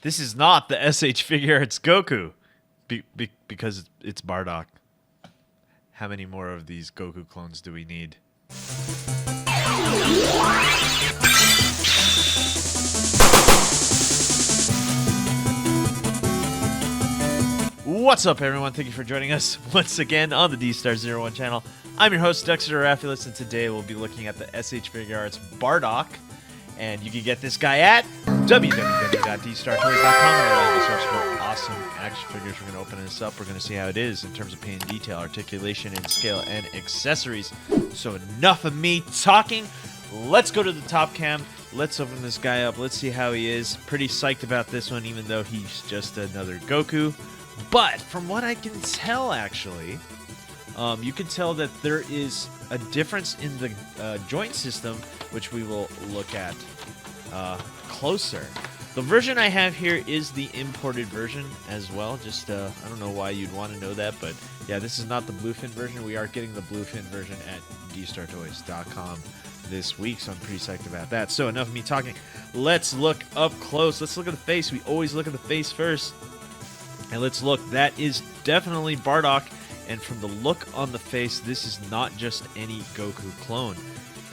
This is not the SH Figuarts Goku, because it's Bardock. How many more of these Goku clones do we need? What's up, everyone? Thank you for joining us once again on the Dstar01 channel. I'm your host, Dexter Arafiles, and today we'll be looking at the SH Figuarts Bardock. And you can get this guy at www.dstartoys.com. We're search for awesome action figures. We're going to open this up. We're going to see how it is in terms of paint, detail, articulation, and scale, and accessories. So enough of me talking. Let's go to the top cam. Let's open this guy up. Let's see how he is. Pretty psyched about this one, even though he's just another Goku. But from what I can tell, actually, you can tell that there is a difference in the joint system, which we will look at closer. The version I have here is the imported version as well. Just, I don't know why you'd want to know that, but yeah, this is not the bluefin version. We are getting the bluefin version at dstartoys.com this week, so I'm pretty psyched about that. So enough of me talking. Let's look up close. Let's look at the face. We always look at the face first. And let's look. That is definitely Bardock. And from the look on the face, this is not just any Goku clone.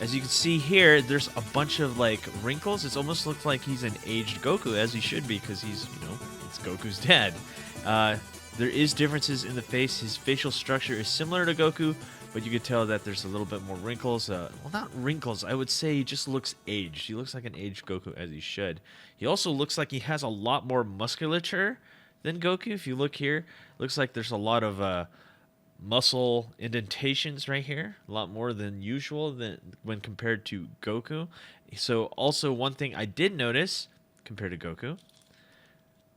As you can see here, there's a bunch of like wrinkles. It almost looks like he's an aged Goku, as he should be, because he's, you know, it's Goku's dad. There is differences in the face. His facial structure is similar to Goku, but you can tell that there's a little bit more wrinkles. Well, not wrinkles. I would say he just looks aged. He looks like an aged Goku, as he should. He also looks like he has a lot more musculature than Goku. If you look here, looks like there's a lot of muscle indentations right here, a lot more than usual than when compared to Goku. So also one thing I did notice compared to Goku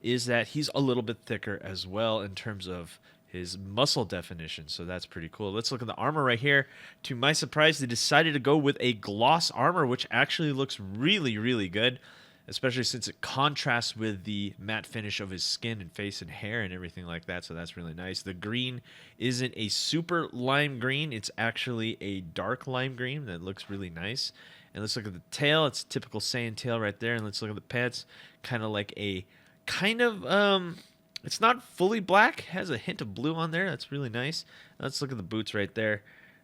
is that he's a little bit thicker as well in terms of his muscle definition, so that's pretty cool. Let's look at the armor right here. To my surprise, they decided to go with a gloss armor, which actually looks really, really good, especially since it contrasts with the matte finish of his skin and face and hair and everything like that, so that's really nice. The green isn't a super lime green. It's actually a dark lime green that looks really nice. And let's look at the tail. It's a typical Saiyan tail right there. And let's look at the pants. Kind of like a, it's not fully black. It has a hint of blue on there. That's really nice. Let's look at the boots right there.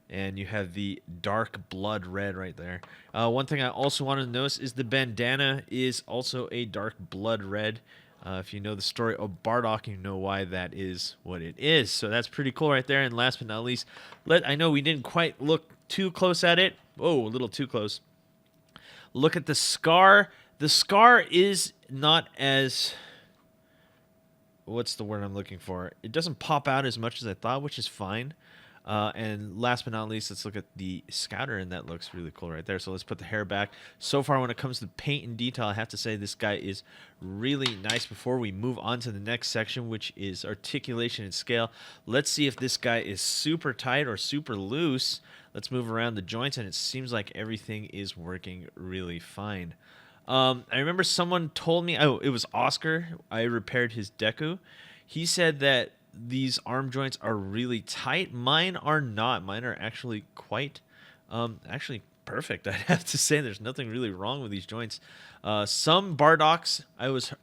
And you have the dark blood red right there. One thing I also wanted to notice is the bandana is also a dark blood red. If you know the story of Bardock, you know why that is what it is. So that's pretty cool right there. And last but not least, I know we didn't quite look too close at it. Whoa, a little too close. Look at the scar. The scar is not as... what's the word I'm looking for? It doesn't pop out as much as I thought, which is fine. And last but not least, let's look at the scouter, and that looks really cool right there. So let's put the hair back. So far, when it comes to paint and detail, I have to say this guy is really nice. Before we move on to the next section, which is articulation and scale, let's see if this guy is super tight or super loose. Let's move around the joints, and it seems like everything is working really fine. I remember someone told me, oh, it was Oscar. I repaired his Deku. He said that these arm joints are really tight. Mine are not. Mine are actually quite, actually perfect. I'd have to say there's nothing really wrong with these joints. Some Bardocks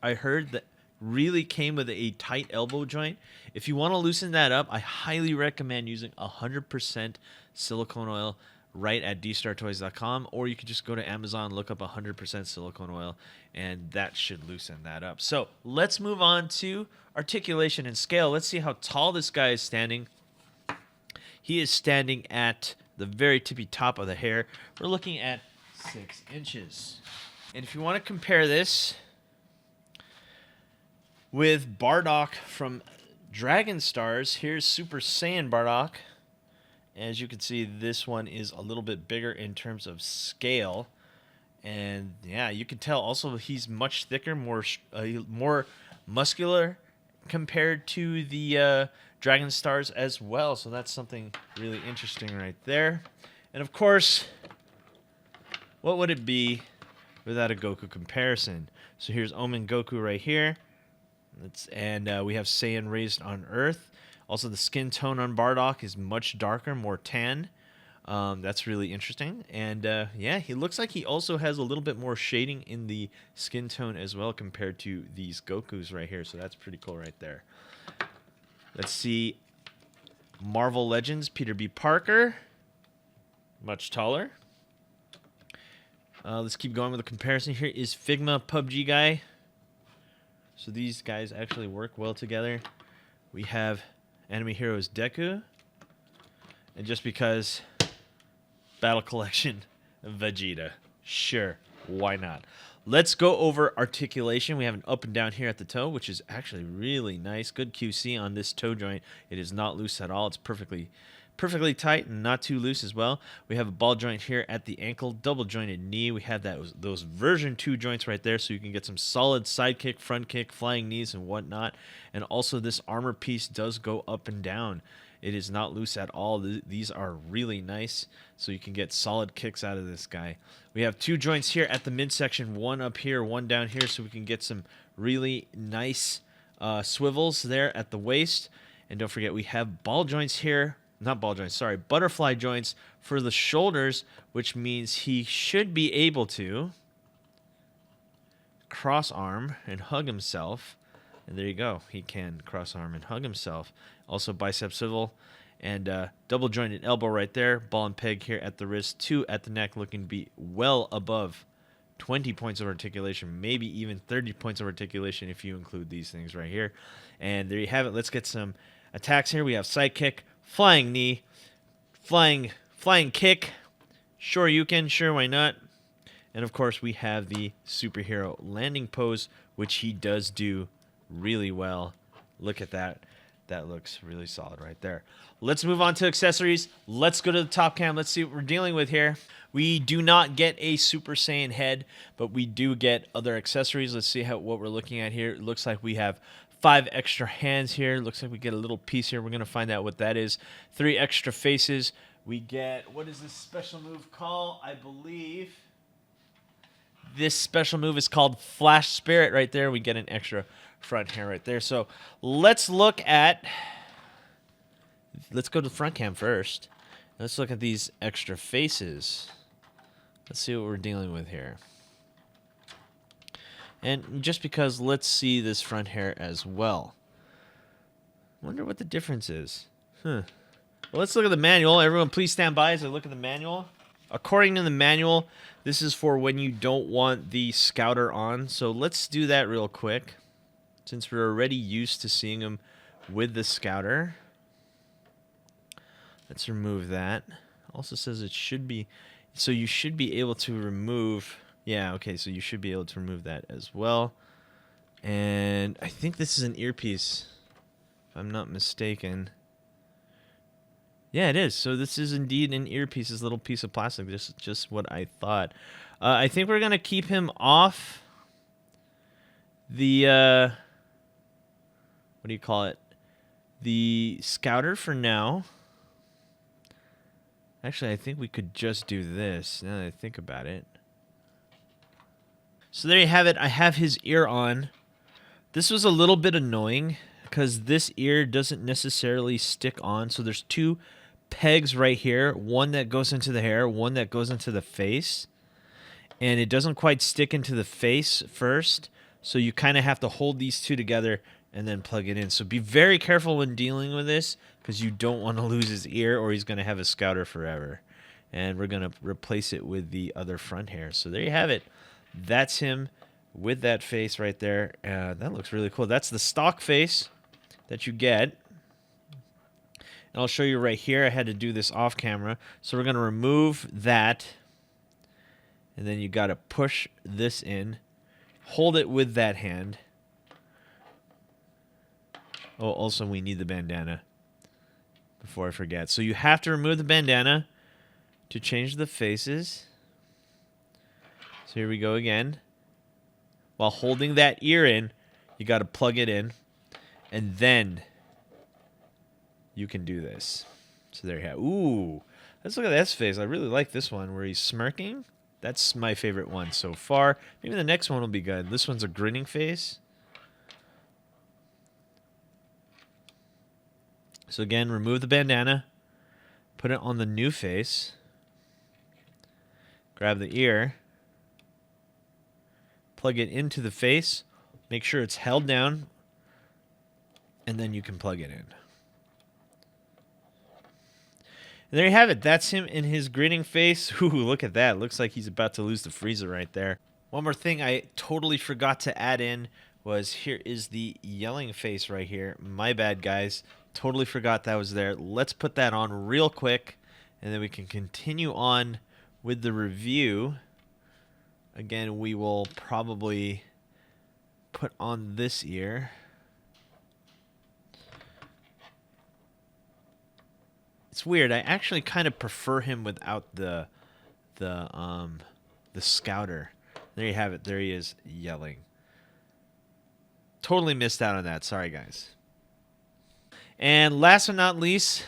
I heard that really came with a tight elbow joint. If you want to loosen that up, I highly recommend using 100% silicone oil right at dstartoys.com, or you could just go to Amazon, look up 100% silicone oil, and that should loosen that up. So let's move on to articulation and scale. Let's see how tall this guy is standing. He is standing at the very tippy top of the hair. We're looking at 6 inches. And if you want to compare this with Bardock from Dragon Stars, here's Super Saiyan Bardock. As you can see, this one is a little bit bigger in terms of scale. And yeah, you can tell also he's much thicker, more muscular compared to the Dragon Stars as well. So that's something really interesting right there. And of course, what would it be without a Goku comparison? So here's Omen Goku right here. And we have Saiyan raised on Earth. Also, the skin tone on Bardock is much darker, more tan. That's really interesting. And yeah, he looks like he also has a little bit more shading in the skin tone as well compared to these Gokus right here. So that's pretty cool right there. Let's see. Marvel Legends, Peter B. Parker. Much taller. Let's keep going with the comparison. Here is Figma PUBG guy. So these guys actually work well together. We have Anime Heroes Deku. And just because Battle Collection Vegeta. Sure, why not? Let's go over articulation. We have an up and down here at the toe, which is actually really nice. Good QC on this toe joint. It is not loose at all. It's perfectly tight and not too loose as well. We have a ball joint here at the ankle, double jointed knee. We have those version 2 joints right there, so you can get some solid side kick, front kick, flying knees, and whatnot. And also this armor piece does go up and down. It is not loose at all. These are really nice, so you can get solid kicks out of this guy. We have 2 joints here at the midsection, one up here, one down here, so we can get some really nice swivels there at the waist. And don't forget, we have ball joints here. Not ball joints, sorry, butterfly joints for the shoulders, which means he should be able to cross arm and hug himself. And there you go. He can cross arm and hug himself. Also bicep swivel and double jointed elbow right there. Ball and peg here at the wrist. 2 at the neck, looking to be well above 20 points of articulation, maybe even 30 points of articulation if you include these things right here. And there you have it. Let's get some attacks here. We have side kick, flying knee, flying kick, sure you can, sure why not. And of course we have the superhero landing pose, which he does do really well. Look at that. That looks really solid right there. Let's move on to accessories. Let's go to the top cam. Let's see what we're dealing with here. We do not get a Super Saiyan head, but we do get other accessories. Let's see what we're looking at here. It looks like we have 5 extra hands here. Looks like we get a little piece here. We're going to find out what that is. 3 extra faces. We get, what is this special move called? I believe this special move is called Flash Spirit right there. We get an extra front hair right there. So let's go to the front cam first. Let's look at these extra faces. Let's see what we're dealing with here. And just because, let's see this front hair as well. Wonder what the difference is. Well, let's look at the manual. Everyone please stand by as I look at the manual. According to the manual, this is for when you don't want the scouter on. So let's do that real quick, since we're already used to seeing him with the scouter. Let's remove that. Also says it should be, so you should be able to remove, yeah, okay, so you should be able to remove that as well. And I think this is an earpiece, if I'm not mistaken. Yeah, it is. So this is indeed an earpiece, this little piece of plastic, just what I thought. I think we're going to keep him off the, what do you call it? The scouter for now. Actually, I think we could just do this, now that I think about it. So there you have it. I have his ear on. This was a little bit annoying because this ear doesn't necessarily stick on. So there's 2 pegs right here. One that goes into the hair, one that goes into the face. And it doesn't quite stick into the face first. So you kind of have to hold these 2 together and then plug it in. So be very careful when dealing with this, because you don't want to lose his ear or he's going to have a scouter forever. And we're going to replace it with the other front hair. So there you have it. That's him with that face right there. That looks really cool. That's the stock face that you get. And I'll show you right here. I had to do this off camera. So we're going to remove that. And then you got to push this in. Hold it with that hand. Oh, also we need the bandana before I forget. So you have to remove the bandana to change the faces. So here we go again. While holding that ear in, you got to plug it in. And then you can do this. So there you have. Ooh, let's look at this face. I really like this one where he's smirking. That's my favorite one so far. Maybe the next one will be good. This one's a grinning face. So again, remove the bandana. Put it on the new face. grab the ear, plug it into the face, make sure it's held down, and then you can plug it in. And there you have it. That's him in his grinning face. Ooh, look at that. Looks like he's about to lose the freezer right there. One more thing I totally forgot to add in was here is the yelling face right here. My bad, guys. Totally forgot that was there. Let's put that on real quick, and then we can continue on with the review. Again, we will probably put on this ear. It's weird. I actually kind of prefer him without the scouter. There you have it. There he is yelling. Totally missed out on that. Sorry, guys. And last but not least,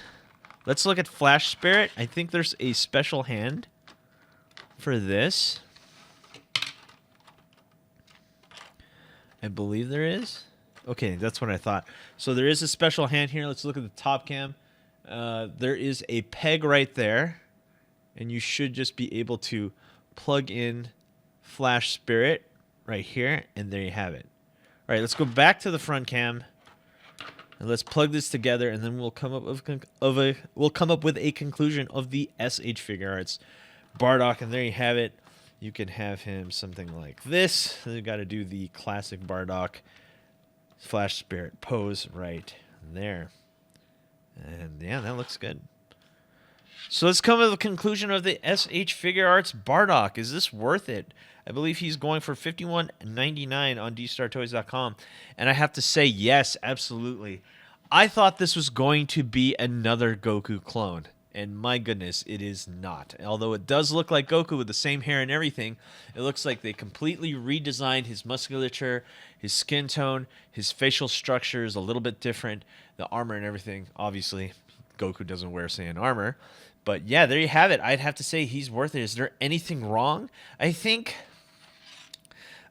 let's look at Flash Spirit. I think there's a special hand for this. I believe there is. Okay, that's what I thought. So there is a special hand here. Let's look at the top cam. There is a peg right there, and you should just be able to plug in Flash Spirit right here, and there you have it. All right, let's go back to the front cam, and let's plug this together, and then we'll come up with a conclusion of the SH Figuarts Bardock, and there you have it. You can have him something like this. You got to do the classic Bardock Flash Spirit pose right there. And yeah, that looks good. So let's come to the conclusion of the SH Figuarts Bardock. Is this worth it? I believe he's going for $51.99 on Dstar01.com. And I have to say, yes, absolutely. I thought this was going to be another Goku clone. And my goodness, it is not. Although it does look like Goku with the same hair and everything, it looks like they completely redesigned his musculature, his skin tone, his facial structure is a little bit different, the armor and everything. Obviously, Goku doesn't wear Saiyan armor. But yeah, there you have it. I'd have to say he's worth it. Is there anything wrong? I think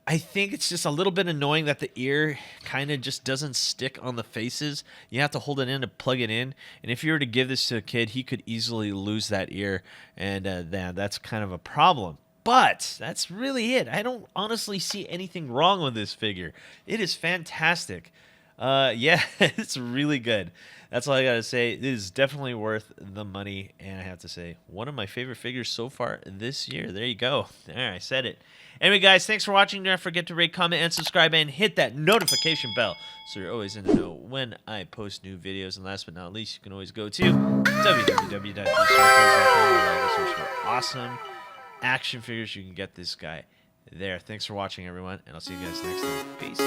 it's just a little bit annoying that the ear kind of just doesn't stick on the faces. You have to hold it in to plug it in. And if you were to give this to a kid, he could easily lose that ear. And that's kind of a problem. But that's really it. I don't honestly see anything wrong with this figure. It is fantastic. Yeah, it's really good. That's all I got to say. It is definitely worth the money. And I have to say, one of my favorite figures so far this year. There you go. There, I said it. Anyway, guys, thanks for watching. Don't forget to rate, comment, and subscribe, and hit that notification bell so you're always in the know when I post new videos. And last but not least, you can always go to www.dstar01.com for awesome action figures. You can get this guy there. Thanks for watching, everyone, and I'll see you guys next time. Peace.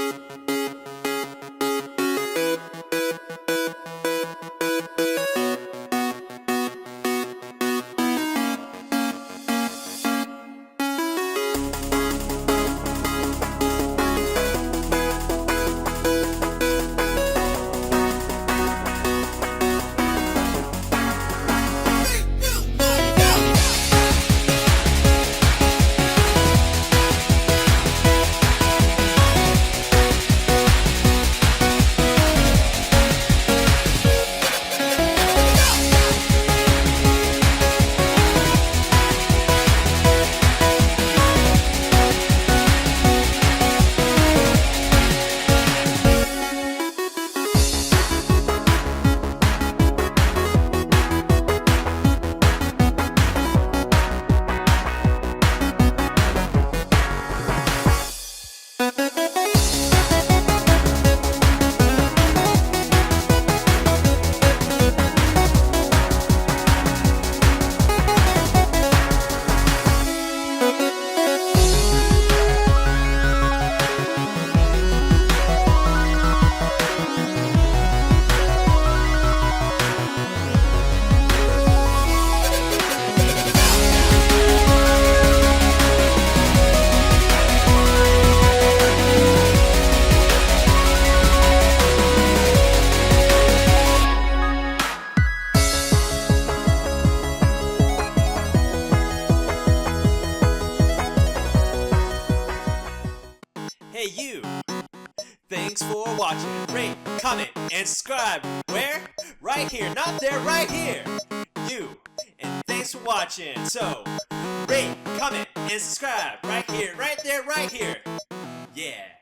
Hey you! Thanks for watching. Rate, comment, and subscribe. Where? Right here. Not there, right here. You. And thanks for watching. So, rate, comment, and subscribe right here, right there, right here. Yeah.